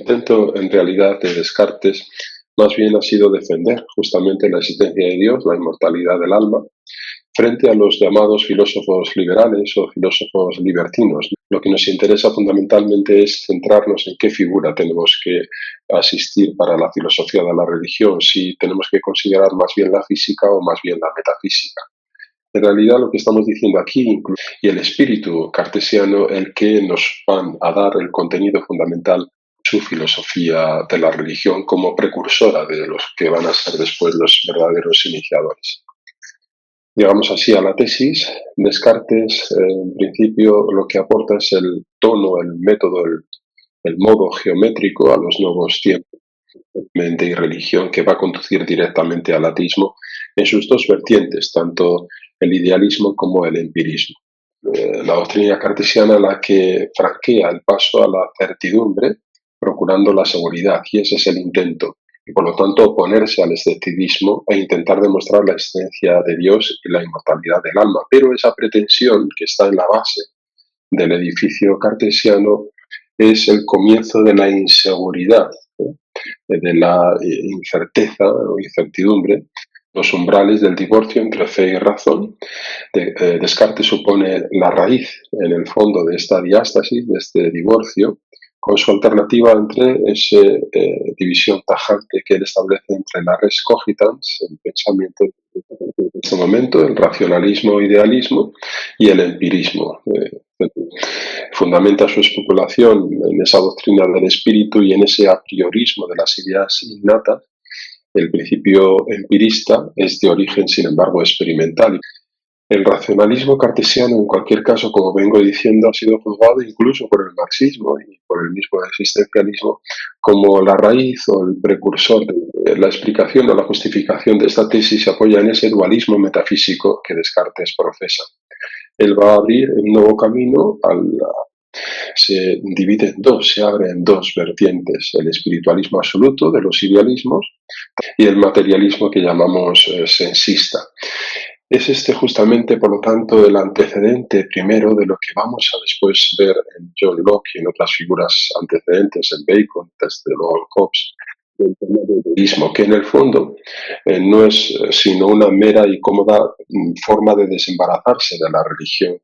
intento en realidad de Descartes más bien ha sido defender justamente la existencia de Dios, la inmortalidad del alma, frente a los llamados filósofos liberales o filósofos libertinos. Lo que nos interesa fundamentalmente es centrarnos en qué figura tenemos que asistir para la filosofía de la religión, si tenemos que considerar más bien la física o más bien la metafísica. En realidad lo que estamos diciendo aquí, y el espíritu cartesiano, el que nos van a dar el contenido fundamental, su filosofía de la religión como precursora de los que van a ser después los verdaderos iniciadores. Llegamos así a la tesis. Descartes, en principio, lo que aporta es el tono, el método, el modo geométrico a los nuevos tiempos, mente y religión, que va a conducir directamente al ateísmo en sus dos vertientes, tanto el idealismo como el empirismo. La doctrina cartesiana la que franquea el paso a la certidumbre, procurando la seguridad, y ese es el intento, y por lo tanto oponerse al escepticismo e intentar demostrar la existencia de Dios y la inmortalidad del alma. Pero esa pretensión que está en la base del edificio cartesiano es el comienzo de la inseguridad, de la incerteza o incertidumbre, los umbrales del divorcio entre fe y razón. Descartes supone la raíz, en el fondo, de esta diástasis, de este divorcio, con su alternativa entre esa división tajante que él establece entre la res cogitans, el pensamiento en este momento, el racionalismo-idealismo, y el empirismo. Fundamenta su especulación en esa doctrina del espíritu y en ese a priorismo de las ideas innatas. El principio empirista es de origen, sin embargo, experimental. El racionalismo cartesiano, en cualquier caso, como vengo diciendo, ha sido juzgado incluso por el marxismo y por el mismo existencialismo como la raíz o el precursor de la explicación o la justificación de esta tesis. Se apoya en ese dualismo metafísico que Descartes profesa. Él va a abrir un nuevo camino, se divide en dos, se abre en dos vertientes: el espiritualismo absoluto de los idealismos y el materialismo que llamamos sensista. Es este justamente, por lo tanto, el antecedente primero de lo que vamos a después ver en John Locke y en otras figuras antecedentes, en Bacon, desde luego en Hobbes, del idealismo, que en el fondo no es sino una mera y cómoda forma de desembarazarse de la religión.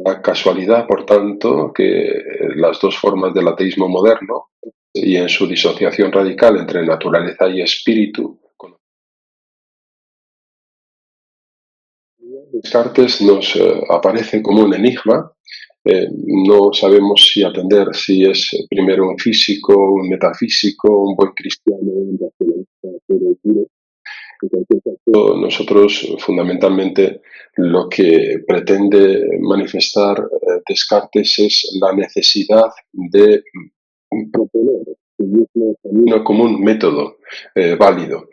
La casualidad, por tanto, que las dos formas del ateísmo moderno y en su disociación radical entre naturaleza y espíritu, Descartes nos aparece como un enigma. No sabemos si atender si es primero un físico, un metafísico, un buen cristiano, un racionalista puro y duro. En cualquier caso, nosotros fundamentalmente lo que pretende manifestar Descartes es la necesidad de proponer el mismo camino como un método válido,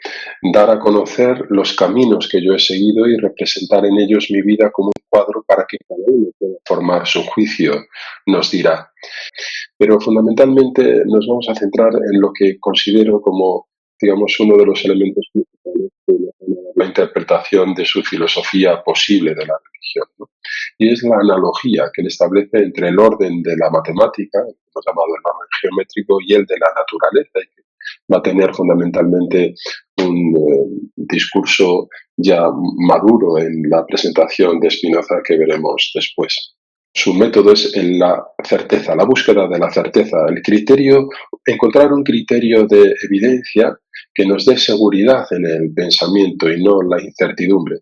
dar a conocer los caminos que yo he seguido y representar en ellos mi vida como un cuadro para que cada uno pueda formar su juicio, nos dirá. Pero fundamentalmente nos vamos a centrar en lo que considero como, digamos, uno de los elementos principales de la interpretación de su filosofía posible de la religión, ¿no? Y es la analogía que él establece entre el orden de la matemática, hemos llamado el orden geométrico, y el de la naturaleza, y que va a tener fundamentalmente un discurso ya maduro en la presentación de Spinoza que veremos después. Su método es en la certeza, la búsqueda de la certeza, el criterio, encontrar un criterio de evidencia que nos dé seguridad en el pensamiento y no la incertidumbre.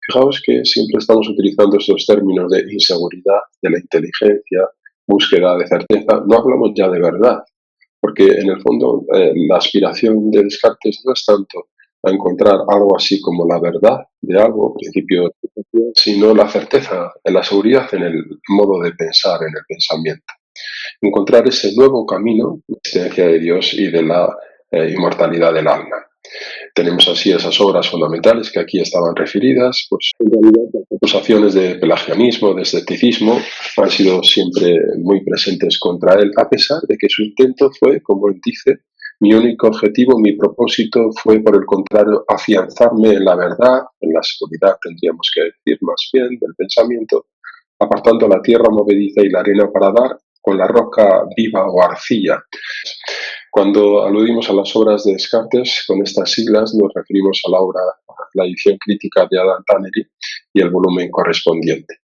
Fijaos que siempre estamos utilizando estos términos de inseguridad, de la inteligencia, búsqueda de certeza. No hablamos ya de verdad, porque en el fondo la aspiración de Descartes no es tanto a encontrar algo así como la verdad de algo, principio, sino la certeza, la seguridad en el modo de pensar, en el pensamiento. Encontrar ese nuevo camino de la existencia de Dios y de la inmortalidad del alma. Tenemos así esas obras fundamentales que aquí estaban referidas, pues en realidad las acusaciones de pelagianismo, de escepticismo, han sido siempre muy presentes contra él, a pesar de que su intento fue, como él dice, mi único objetivo, mi propósito fue, por el contrario, afianzarme en la verdad, en la seguridad, tendríamos que decir más bien, del pensamiento, apartando la tierra movediza y la arena para dar con la roca viva o arcilla. Cuando aludimos a las obras de Descartes, con estas siglas nos referimos a la obra, a la edición crítica de Adam Tannery y el volumen correspondiente.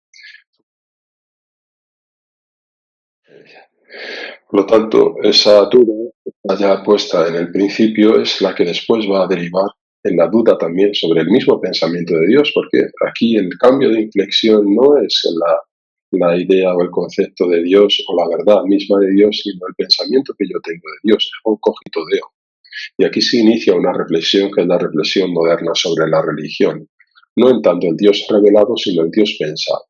Por lo tanto, esa duda ya puesta en el principio es la que después va a derivar en la duda también sobre el mismo pensamiento de Dios, porque aquí el cambio de inflexión no es en la idea o el concepto de Dios o la verdad misma de Dios, sino el pensamiento que yo tengo de Dios, un cogito deo. Y aquí se inicia una reflexión que es la reflexión moderna sobre la religión, no en tanto el Dios revelado, sino el Dios pensado.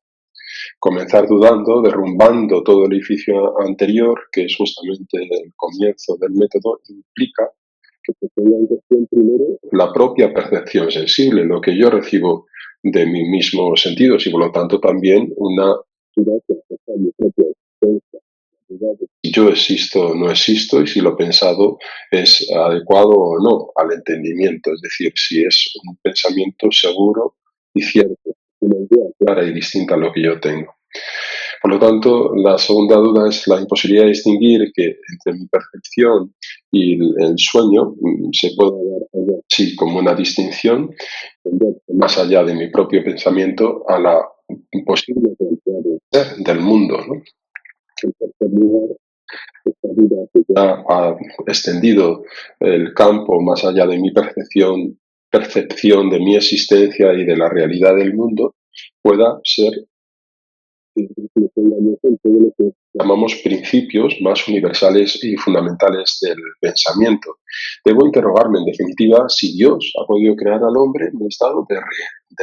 Comenzar dudando, derrumbando todo el edificio anterior, que es justamente el comienzo del método, implica que se ponga en cuestión primero la propia percepción sensible, lo que yo recibo de mis mismos sentidos y por lo tanto también una duda que afecta a mi propia existencia. Si yo existo o no existo y si lo pensado es adecuado o no al entendimiento, es decir, si es un pensamiento seguro y cierto, una idea clara y distinta a lo que yo tengo. Por lo tanto, la segunda duda es la imposibilidad de distinguir que entre mi percepción y el sueño se puede dar algo así como una distinción más allá de mi propio pensamiento a la posible ser del mundo, ¿no? En tercer lugar, esta duda que ya ha extendido el campo más allá de mi percepción de mi existencia y de la realidad del mundo, pueda ser todo lo que llamamos principios más universales y fundamentales del pensamiento. Debo interrogarme, en definitiva, si Dios ha podido crear al hombre en un estado de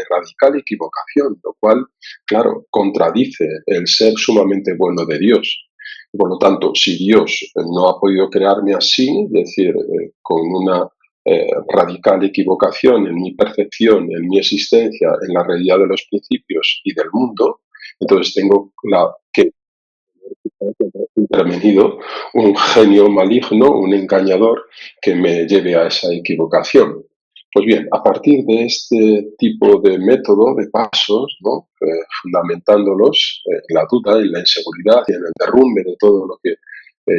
radical equivocación, lo cual, claro, contradice el ser sumamente bueno de Dios. Por lo tanto, si Dios no ha podido crearme así, es decir, con una radical equivocación en mi percepción, en mi existencia, en la realidad de los principios y del mundo, entonces tengo que intervenido un genio maligno, un engañador que me lleve a esa equivocación. Pues bien, a partir de este tipo de método, de pasos, ¿no? Fundamentándolos en la duda, en la inseguridad y en el derrumbe de todo lo que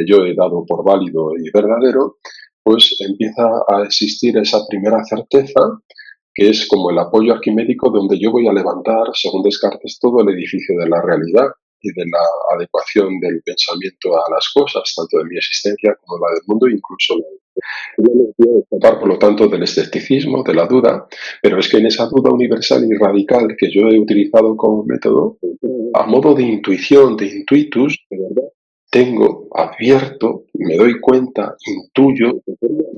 yo he dado por válido y verdadero, pues empieza a existir esa primera certeza que es como el apoyo arquimédico donde yo voy a levantar, según Descartes, todo el edificio de la realidad y de la adecuación del pensamiento a las cosas, tanto de mi existencia como la del mundo, incluso escapar, por lo tanto, del escepticismo, de la duda, pero es que en esa duda universal y radical que yo he utilizado como método, a modo de intuición, de intuitus, de verdad, tengo abierto, me doy cuenta, intuyo,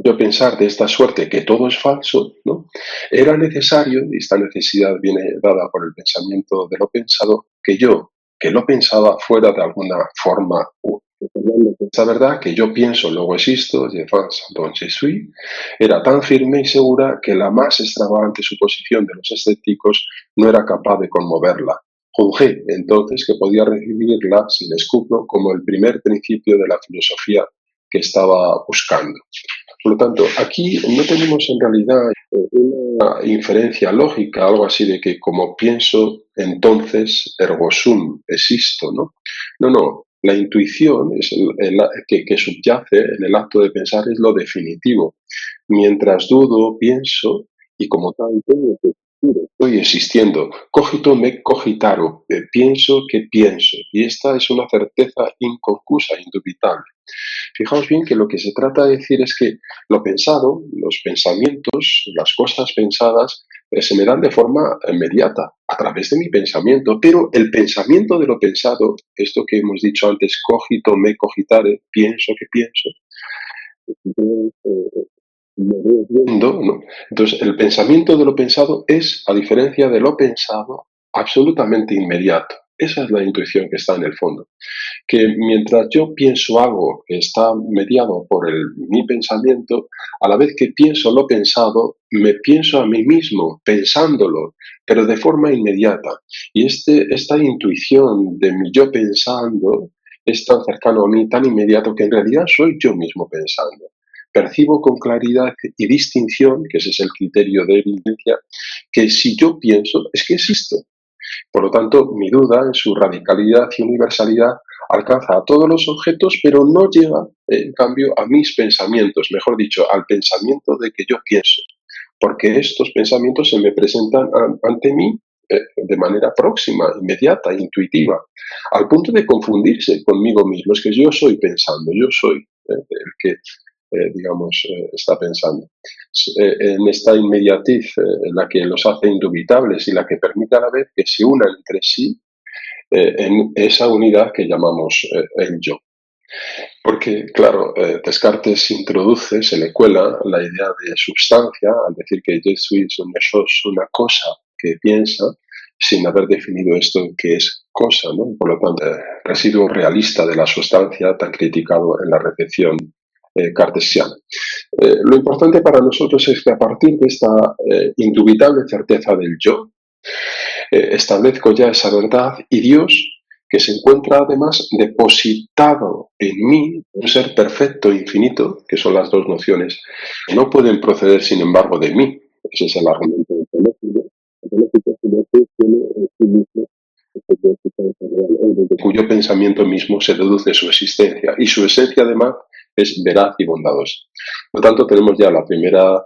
yo pensar de esta suerte que todo es falso, ¿no? Era necesario, y esta necesidad viene dada por el pensamiento de lo pensado, que yo, que lo pensaba, fuera de alguna forma esta verdad que yo pienso, luego existo, je pense, donc je suis, era tan firme y segura que la más extravagante suposición de los escépticos no era capaz de conmoverla. Juzgué entonces que podía recibirla sin escrúpulo como el primer principio de la filosofía que estaba buscando. Por lo tanto, aquí no tenemos en realidad una inferencia lógica, algo así de que como pienso, entonces ergo sum, existo, ¿no? No, no. La intuición es que subyace en el acto de pensar es lo definitivo. Mientras dudo, pienso y como tal tengo que existir, estoy existiendo. Cogito me cogitaro, pienso que pienso. Y esta es una certeza inconcusa, indubitable. Fijaos bien que lo que se trata de decir es que lo pensado, los pensamientos, las cosas pensadas, se me dan de forma inmediata, a través de mi pensamiento, pero el pensamiento de lo pensado, esto que hemos dicho antes, cogito me cogitare, pienso que pienso, lo veo viendo, ¿no? Entonces, el pensamiento de lo pensado es, a diferencia de lo pensado, absolutamente inmediato. Esa es la intuición que está en el fondo, que mientras yo pienso algo que está mediado por mi pensamiento, a la vez que pienso lo pensado, me pienso a mí mismo pensándolo, pero de forma inmediata. Y esta intuición de mi yo pensando es tan cercano a mí, tan inmediato, que en realidad soy yo mismo pensando. Percibo con claridad y distinción, que ese es el criterio de evidencia, que si yo pienso es que existo. Por lo tanto, mi duda, en su radicalidad y universalidad, alcanza a todos los objetos, pero no llega, en cambio, a mis pensamientos, mejor dicho, al pensamiento de que yo pienso, porque estos pensamientos se me presentan ante mí de manera próxima, inmediata, intuitiva, al punto de confundirse conmigo mismo. Es que yo soy pensando, yo soy el que, digamos, está pensando. En esta inmediatez la que los hace indubitables y la que permite a la vez que se unan entre sí en esa unidad que llamamos el yo. Porque, claro, Descartes introduce, se le cuela la idea de sustancia al decir que je suis una chose, una cosa que piensa, sin haber definido esto que es cosa, ¿no? Por lo tanto, residuo realista de la sustancia tan criticado en la recepción cartesiana. Lo importante para nosotros es que a partir de esta indubitable certeza del yo, establezco ya esa verdad y Dios, que se encuentra además depositado en mí, un ser perfecto e infinito, que son las dos nociones, que no pueden proceder sin embargo de mí. Ese es el argumento ontológico. De cuyo pensamiento mismo se deduce su existencia, y su esencia además es veraz y bondadosa. Por lo tanto, tenemos ya la primera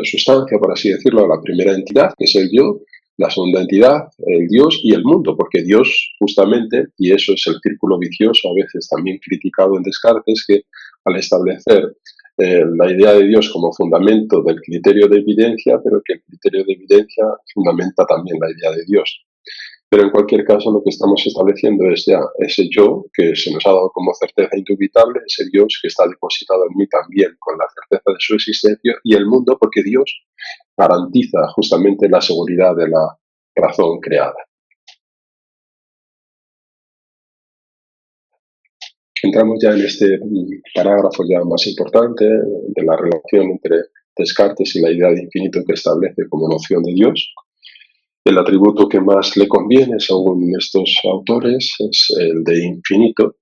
sustancia, por así decirlo, la primera entidad, que es el yo, la segunda entidad, el Dios y el mundo, porque Dios justamente, y eso es el círculo vicioso a veces también criticado en Descartes, que al establecer la idea de Dios como fundamento del criterio de evidencia, pero que el criterio de evidencia fundamenta también la idea de Dios. Pero en cualquier caso lo que estamos estableciendo es ya ese yo que se nos ha dado como certeza indubitable, ese Dios que está depositado en mí también con la certeza de su existencia, y el mundo porque Dios garantiza justamente la seguridad de la razón creada. Entramos ya en este parágrafo ya más importante de la relación entre Descartes y la idea de infinito que establece como noción de Dios. El atributo que más le conviene, según estos autores, es el de infinito,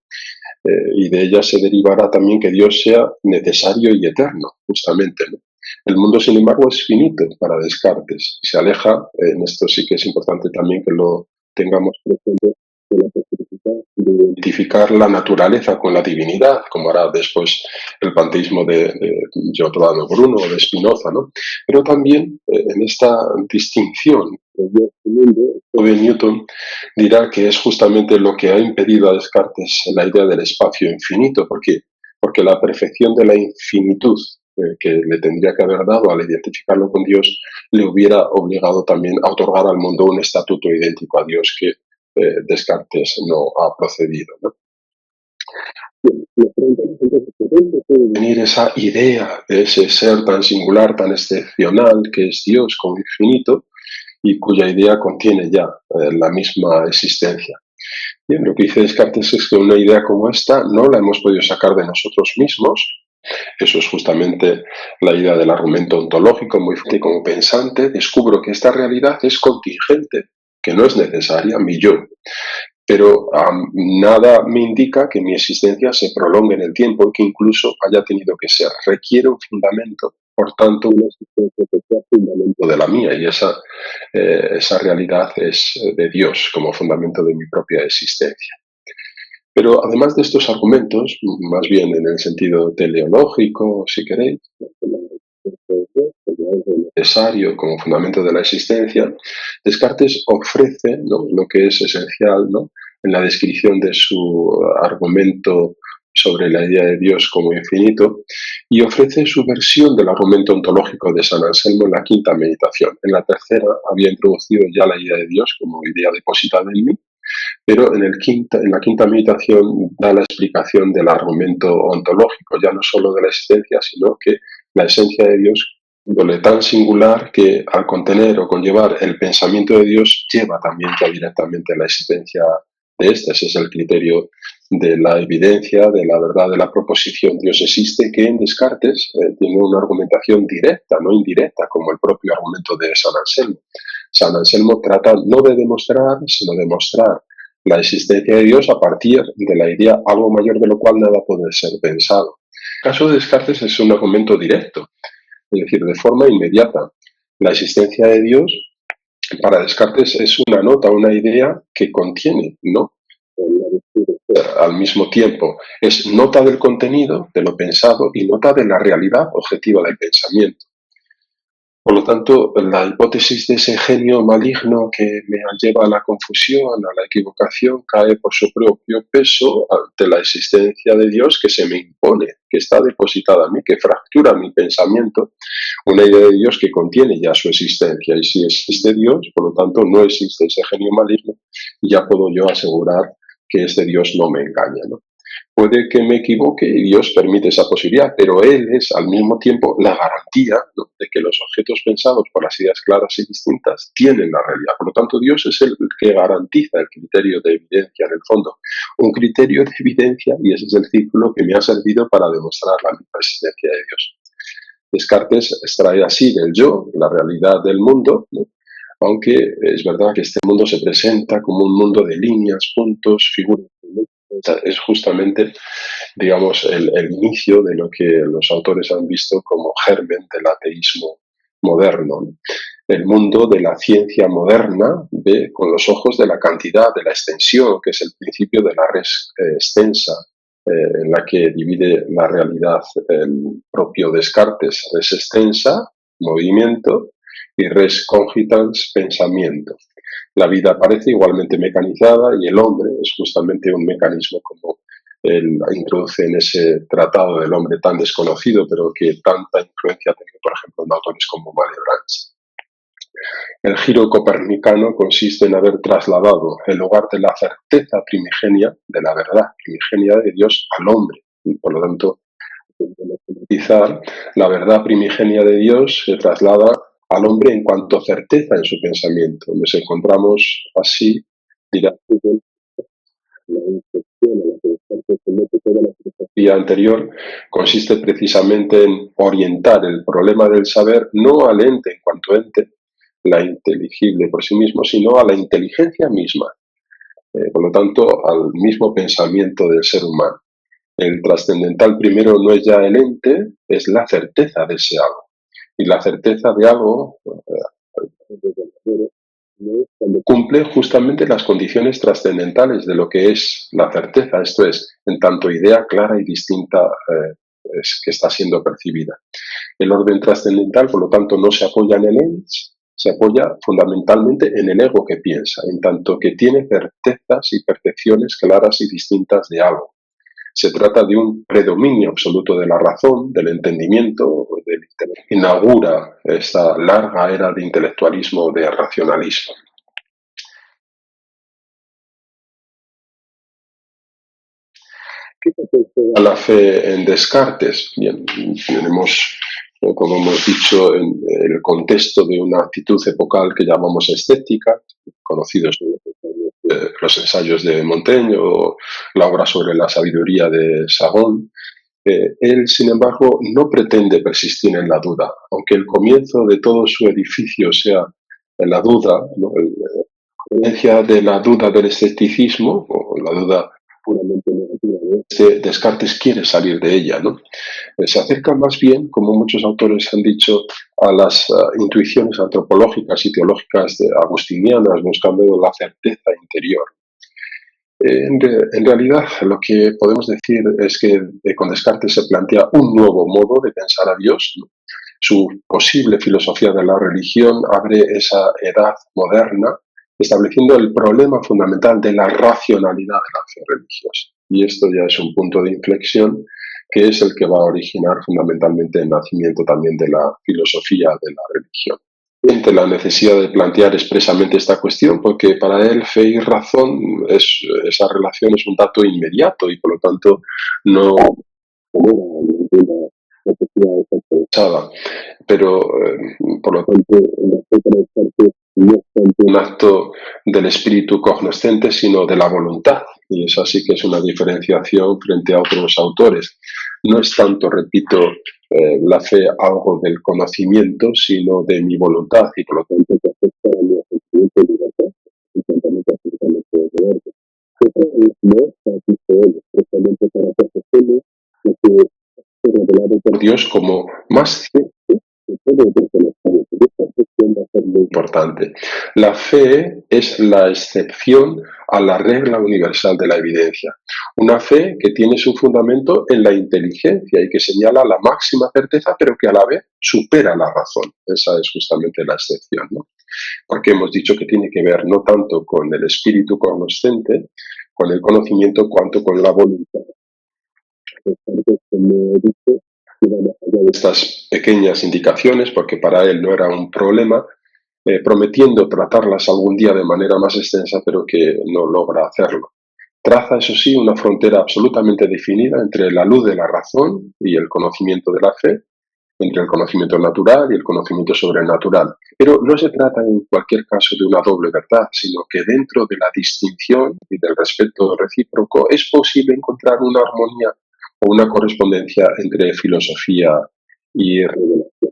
y de ella se derivará también que Dios sea necesario y eterno, justamente, ¿no? El mundo, sin embargo, es finito para Descartes. Se aleja, en esto sí que es importante también que lo tengamos presente, de la posibilidad de identificar la naturaleza con la divinidad, como hará después el panteísmo de Giordano Bruno o de Spinoza, ¿no? Pero también en esta distinción de Dios y mundo, de Newton dirá que es justamente lo que ha impedido a Descartes la idea del espacio infinito, porque la perfección de la infinitud que le tendría que haber dado al identificarlo con Dios le hubiera obligado también a otorgar al mundo un estatuto idéntico a Dios que Descartes no ha procedido, ¿no? Venir esa idea de ese ser tan singular, tan excepcional que es Dios como infinito y cuya idea contiene ya la misma existencia. Bien, lo que dice Descartes es que una idea como esta no la hemos podido sacar de nosotros mismos. Eso es justamente la idea del argumento ontológico. Muy fuerte como pensante, descubro que esta realidad es contingente, que no es necesaria, mi yo. Pero nada me indica que mi existencia se prolongue en el tiempo y que incluso haya tenido que ser. Requiere un fundamento, por tanto, una existencia que sea fundamento de la mía, y esa realidad es de Dios como fundamento de mi propia existencia. Pero además de estos argumentos, más bien en el sentido teleológico, si queréis, necesario como fundamento de la existencia, Descartes ofrece, ¿no?, lo que es esencial, ¿no?, en la descripción de su argumento sobre la idea de Dios como infinito, y ofrece su versión del argumento ontológico de San Anselmo en la quinta meditación. En la tercera había introducido ya la idea de Dios como idea depositada en mí, pero en la quinta meditación da la explicación del argumento ontológico, ya no solo de la existencia, sino que la esencia de Dios, índole tan singular que al contener o conllevar el pensamiento de Dios, lleva también ya directamente a la existencia de este. Ese es el criterio de la evidencia, de la verdad de la proposición Dios existe, que en Descartes tiene una argumentación directa, no indirecta, como el propio argumento de San Anselmo. San Anselmo trata no de demostrar, sino de mostrar la existencia de Dios a partir de la idea algo mayor de lo cual nada puede ser pensado. El caso de Descartes es un argumento directo, es decir, de forma inmediata. La existencia de Dios Para Descartes es una nota, una idea que contiene, ¿no? Al mismo tiempo es nota del contenido, de lo pensado, y nota de la realidad objetiva del pensamiento. Por lo tanto, la hipótesis de ese genio maligno que me lleva a la confusión, a la equivocación, cae por su propio peso ante la existencia de Dios que se me impone, que está depositada en mí, que fractura mi pensamiento, una idea de Dios que contiene ya su existencia. Y si existe Dios, por lo tanto, no existe ese genio maligno, y ya puedo yo asegurar que este Dios no me engaña, ¿no? Puede que me equivoque y Dios permite esa posibilidad, pero Él es al mismo tiempo la garantía, ¿no?, de que los objetos pensados por las ideas claras y distintas tienen la realidad. Por lo tanto, Dios es el que garantiza el criterio de evidencia en el fondo. Un criterio de evidencia, y ese es el círculo que me ha servido para demostrar la misma existencia de Dios. Descartes extrae así del yo la realidad del mundo, ¿no?, aunque es verdad que este mundo se presenta como un mundo de líneas, puntos, figuras. Es justamente, digamos, el inicio de lo que los autores han visto como germen del ateísmo moderno, ¿no? El mundo de la ciencia moderna ve con los ojos de la cantidad, de la extensión, que es el principio de la res extensa, en la que divide la realidad el propio Descartes: res extensa, movimiento, y res cogitans, pensamiento. La vida parece igualmente mecanizada y el hombre es justamente un mecanismo, como él introduce en ese tratado del hombre tan desconocido, pero que tanta influencia ha tenido, por ejemplo, en autores como Malebranche. El giro copernicano consiste en haber trasladado el lugar de la certeza primigenia, de la verdad primigenia de Dios, al hombre. Y por lo tanto, quizá la verdad primigenia de Dios se traslada al hombre en cuanto certeza en su pensamiento. Nos encontramos así, dirá, la instrucción a la que Descartes somete toda la filosofía anterior consiste precisamente en orientar el problema del saber no al ente en cuanto ente, la inteligible por sí mismo, sino a la inteligencia misma, por lo tanto, al mismo pensamiento del ser humano. El trascendental primero no es ya el ente, es la certeza de ese algo. Y la certeza de algo cuando cumple justamente las condiciones trascendentales de lo que es la certeza, esto es, en tanto idea clara y distinta que está siendo percibida. El orden trascendental, por lo tanto, no se apoya en el ens, se apoya fundamentalmente en el ego que piensa, en tanto que tiene certezas y percepciones claras y distintas de algo. Se trata de un predominio absoluto de la razón, del entendimiento, del intelecto. Inaugura esta larga era de intelectualismo, de racionalismo. ¿Qué papel juega la fe en Descartes? Bien, tenemos, como hemos dicho, en el contexto de una actitud epocal que llamamos escéptica, conocidos los ensayos de Montaigne o la obra sobre la sabiduría de Sagón. Él, sin embargo, no pretende persistir en la duda, aunque el comienzo de todo su edificio sea en la duda, ¿no?, la creencia de la duda del escepticismo, o la duda puramente negativa. Descartes quiere salir de ella, ¿no? Se acerca más bien, como muchos autores han dicho, a las intuiciones antropológicas y teológicas agustinianas, buscando la certeza interior. En realidad, lo que podemos decir es que con Descartes se plantea un nuevo modo de pensar a Dios, ¿no? Su posible filosofía de la religión abre esa edad moderna, estableciendo el problema fundamental de la racionalidad de la fe religiosa. Y esto ya es un punto de inflexión que es el que va a originar fundamentalmente el nacimiento también de la filosofía de la religión. Siente la necesidad de plantear expresamente esta cuestión porque para él fe y razón, esa relación es un dato inmediato y por lo tanto no genera ninguna necesidad pensada. Pero por lo tanto la fe para Descartes no es tanto un acto del espíritu cognoscente sino de la voluntad, y esa sí que es una diferenciación frente a otros autores. No es tanto, repito, la fe algo del conocimiento, sino de mi voluntad, y por lo tanto que afecta a mi sentimiento de libertad, y sentimiento absolutamente de arte. No satisface él, expresamente para perfeccionar lo que es revelado por Dios como más cierto que todo lo que conocemos. Y esta cuestión va a ser muy importante. La fe es la excepción a la regla universal de la evidencia. Una fe que tiene su fundamento en la inteligencia y que señala la máxima certeza, pero que a la vez supera la razón. Esa es justamente la excepción, ¿no? Porque hemos dicho que tiene que ver no tanto con el espíritu cognoscente, con el conocimiento, cuanto con la voluntad. Como he dicho, iba más allá de estas pequeñas indicaciones, porque para él no era un problema, prometiendo tratarlas algún día de manera más extensa, pero que no logra hacerlo. Traza, eso sí, una frontera absolutamente definida entre la luz de la razón y el conocimiento de la fe, entre el conocimiento natural y el conocimiento sobrenatural. Pero no se trata en cualquier caso de una doble verdad, sino que dentro de la distinción y del respeto recíproco es posible encontrar una armonía o una correspondencia entre filosofía y revelación.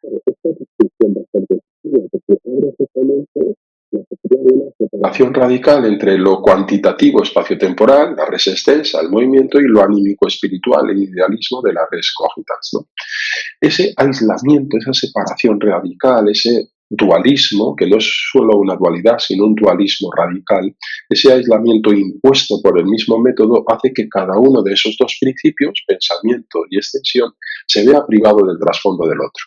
Esta distinción bastante efectiva, porque abre justamente la posibilidad de una separación radical entre lo cuantitativo espacio-temporal, la res extensa, el movimiento, y lo anímico espiritual, el idealismo de la res cogitans, ¿no? Ese aislamiento, esa separación radical, ese dualismo, que no es solo una dualidad, sino un dualismo radical, ese aislamiento impuesto por el mismo método hace que cada uno de esos dos principios, pensamiento y extensión, se vea privado del trasfondo del otro.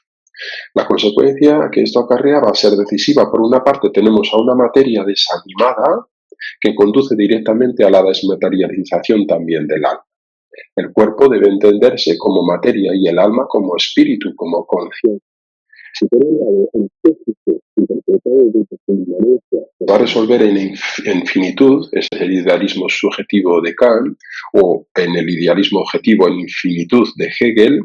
La consecuencia que esto acarrea va a ser decisiva. Por una parte, tenemos a una materia desanimada que conduce directamente a la desmaterialización también del alma. El cuerpo debe entenderse como materia y el alma como espíritu, como conciencia. Si por un lado el físico, interpretado desde su inmanencia, se va a resolver en finitud, es el idealismo subjetivo de Kant, o en el idealismo objetivo en infinitud de Hegel,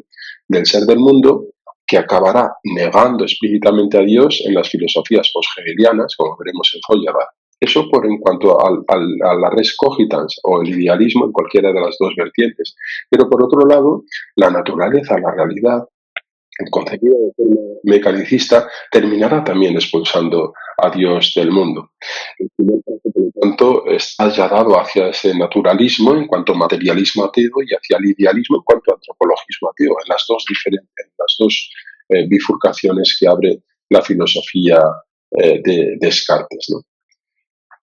del ser del mundo, que acabará negando explícitamente a Dios en las filosofías post-hegelianas, como veremos en Feuerbach. Eso por en cuanto a la res cogitans o el idealismo en cualquiera de las dos vertientes. Pero por otro lado, la naturaleza, la realidad, concebida de forma mecanicista, terminará también expulsando a Dios del mundo. El primer paso, por lo tanto, está ya dado hacia ese naturalismo en cuanto a materialismo ateo y hacia el idealismo en cuanto a antropologismo ateo, en las dos diferentes, en las dos bifurcaciones que abre la filosofía de Descartes, ¿no?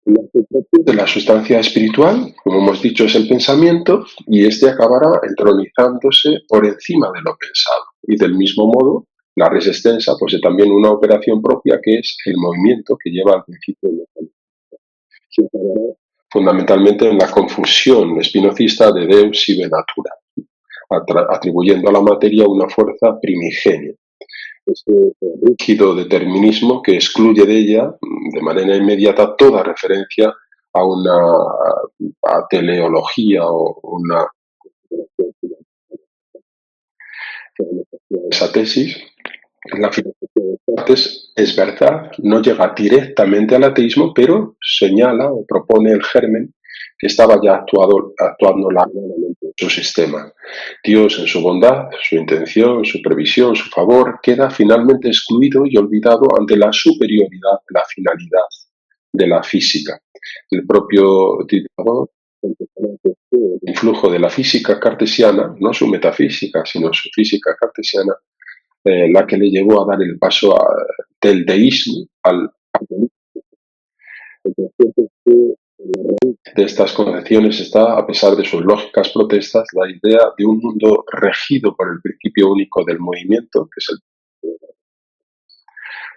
La sustancia de la sustancia espiritual, como hemos dicho, es el pensamiento, y este acabará entronizándose por encima de lo pensado. Y del mismo modo, la res extensa posee también una operación propia, que es el movimiento que lleva al principio de la se acabará fundamentalmente en la confusión espinocista de Deus sive natura, atribuyendo a la materia una fuerza primigenia. Este rígido determinismo que excluye de ella de manera inmediata toda referencia a una teleología o una. Esa tesis, la filosofía de Descartes, es verdad, no llega directamente al ateísmo, pero señala o propone el germen que estaba ya actuando largamente en su sistema. Dios, en su bondad, su intención, su previsión, su favor, queda finalmente excluido y olvidado ante la superioridad, la finalidad de la física. El propio Diderot, el influjo de la física cartesiana, no su metafísica, sino su física cartesiana, la que le llevó a dar el paso del deísmo al ateísmo. De estas concepciones está, a pesar de sus lógicas protestas, la idea de un mundo regido por el principio único del movimiento, que es el.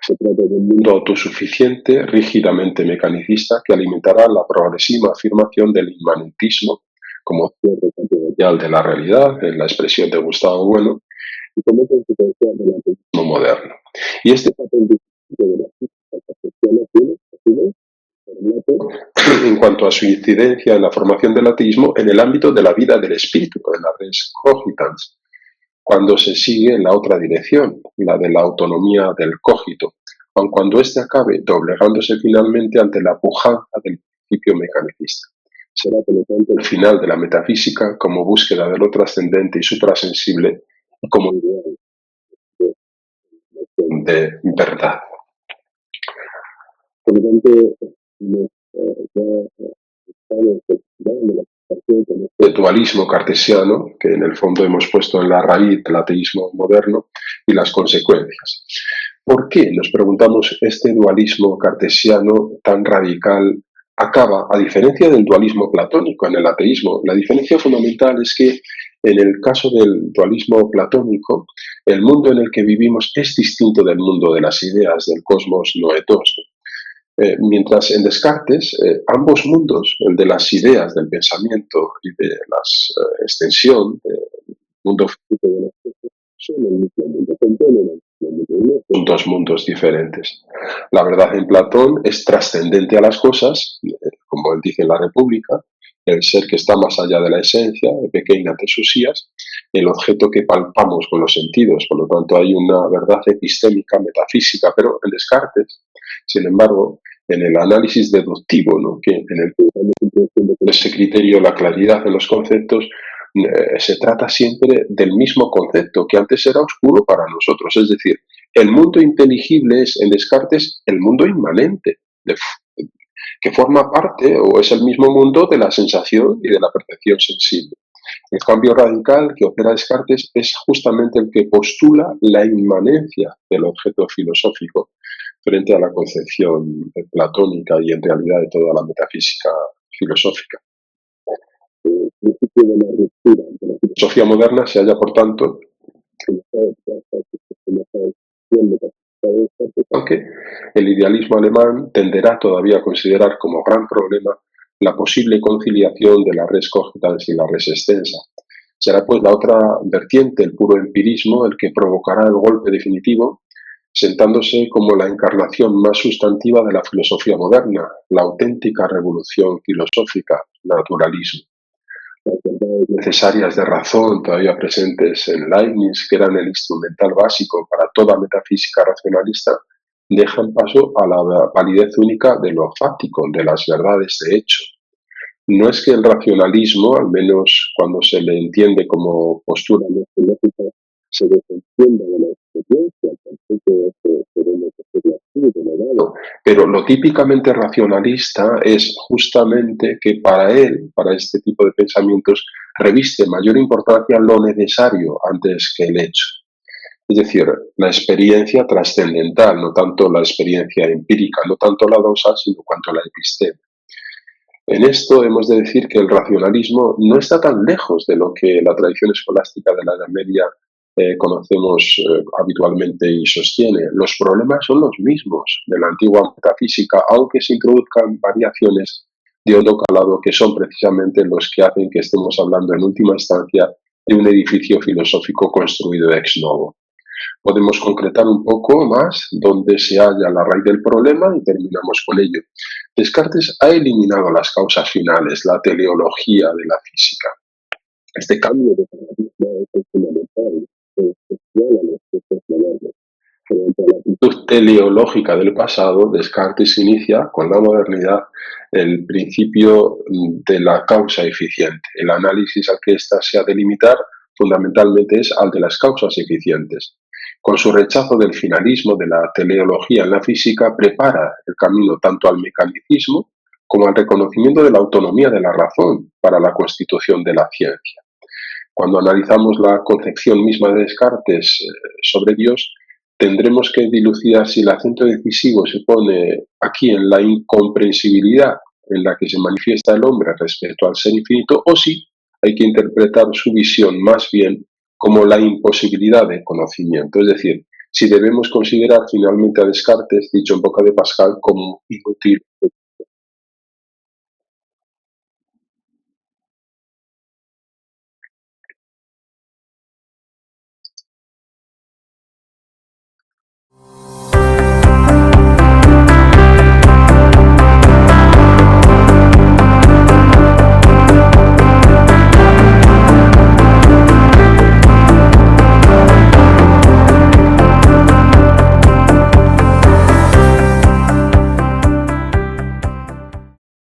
Se trata de un mundo autosuficiente, rígidamente mecanicista, que alimentará la progresiva afirmación del inmanentismo como cierre confidencial de la realidad, en la expresión de Gustavo Bueno, y como consecuencia del ateísmo moderno. Y este papel de la física cartesiana tiene, en cuanto a su incidencia en la formación del ateísmo, en el ámbito de la vida del espíritu, en la res cogitans, cuando se sigue en la otra dirección, la de la autonomía del cogito, aun cuando éste acabe doblegándose finalmente ante la pujanza del principio mecanicista. Será, por lo tanto, el final de la metafísica como búsqueda de lo trascendente y suprasensible y como ideal de verdad. Por lo tanto, ya estamos el dualismo cartesiano, que en el fondo hemos puesto en la raíz del ateísmo moderno, y las consecuencias. ¿Por qué, nos preguntamos, este dualismo cartesiano tan radical acaba, a diferencia del dualismo platónico en el ateísmo? La diferencia fundamental es que en el caso del dualismo platónico, el mundo en el que vivimos es distinto del mundo de las ideas, del cosmos noetos. Mientras en Descartes, ambos mundos, el de las ideas, del pensamiento y de la extensión, del mundo físico de las cosas, son el mismo mundo, componen el mismo mundo, no son dos mundos diferentes. La verdad en Platón es trascendente a las cosas, como él dice en la República, el ser que está más allá de la esencia, pequeña tesusías, el objeto que palpamos con los sentidos. Por lo tanto, hay una verdad epistémica, metafísica, pero en Descartes, sin embargo, en el análisis deductivo, ¿no? Que en el que estamos introduciendo con ese criterio la claridad de los conceptos, se trata siempre del mismo concepto, que antes era oscuro para nosotros. Es decir, el mundo inteligible es en Descartes el mundo inmanente, que forma parte o es el mismo mundo de la sensación y de la percepción sensible. El cambio radical que opera Descartes es justamente el que postula la inmanencia del objeto filosófico frente a la concepción platónica y en realidad de toda la metafísica filosófica. El principio de la ruptura de la filosofía moderna se halla, por tanto, aunque el idealismo alemán tenderá todavía a considerar como gran problema la posible conciliación de la res cogitans y la res extensa. Será pues la otra vertiente, el puro empirismo, el que provocará el golpe definitivo, sentándose como la encarnación más sustantiva de la filosofía moderna, la auténtica revolución filosófica, naturalismo. Las verdades necesarias de razón todavía presentes en Leibniz, que eran el instrumental básico para toda metafísica racionalista, dejan paso a la validez única de lo fáctico, de las verdades de hecho. No es que el racionalismo, al menos cuando se le entiende como postura no filosófica, se desentienda de la experiencia, tampoco queremos hacerla así, denegado. Pero lo típicamente racionalista es justamente que para él, para este tipo de pensamientos, reviste mayor importancia lo necesario antes que el hecho. Es decir, la experiencia trascendental, no tanto la experiencia empírica, no tanto la dosa, sino cuanto la episteme. En esto hemos de decir que el racionalismo no está tan lejos de lo que la tradición escolástica de la Edad Media conocemos habitualmente y sostiene. Los problemas son los mismos de la antigua metafísica, aunque se introduzcan variaciones de hondo calado que son precisamente los que hacen que estemos hablando en última instancia de un edificio filosófico construido ex novo. Podemos concretar un poco más dónde se halla la raíz del problema y terminamos con ello. Descartes ha eliminado las causas finales, la teleología de la física. Este cambio de paradigma es fundamental, es esencial a los procesos modernos. Frente a la actitud teleológica del pasado, Descartes inicia con la modernidad el principio de la causa eficiente. El análisis al que ésta se ha de limitar fundamentalmente es al de las causas eficientes. Con su rechazo del finalismo de la teleología en la física, prepara el camino tanto al mecanicismo como al reconocimiento de la autonomía de la razón para la constitución de la ciencia. Cuando analizamos la concepción misma de Descartes sobre Dios, tendremos que dilucidar si el acento decisivo se pone aquí en la incomprensibilidad en la que se manifiesta el hombre respecto al ser infinito, o si hay que interpretar su visión más bien como la imposibilidad de conocimiento. Es decir, si debemos considerar finalmente a Descartes, dicho en boca de Pascal, como inútil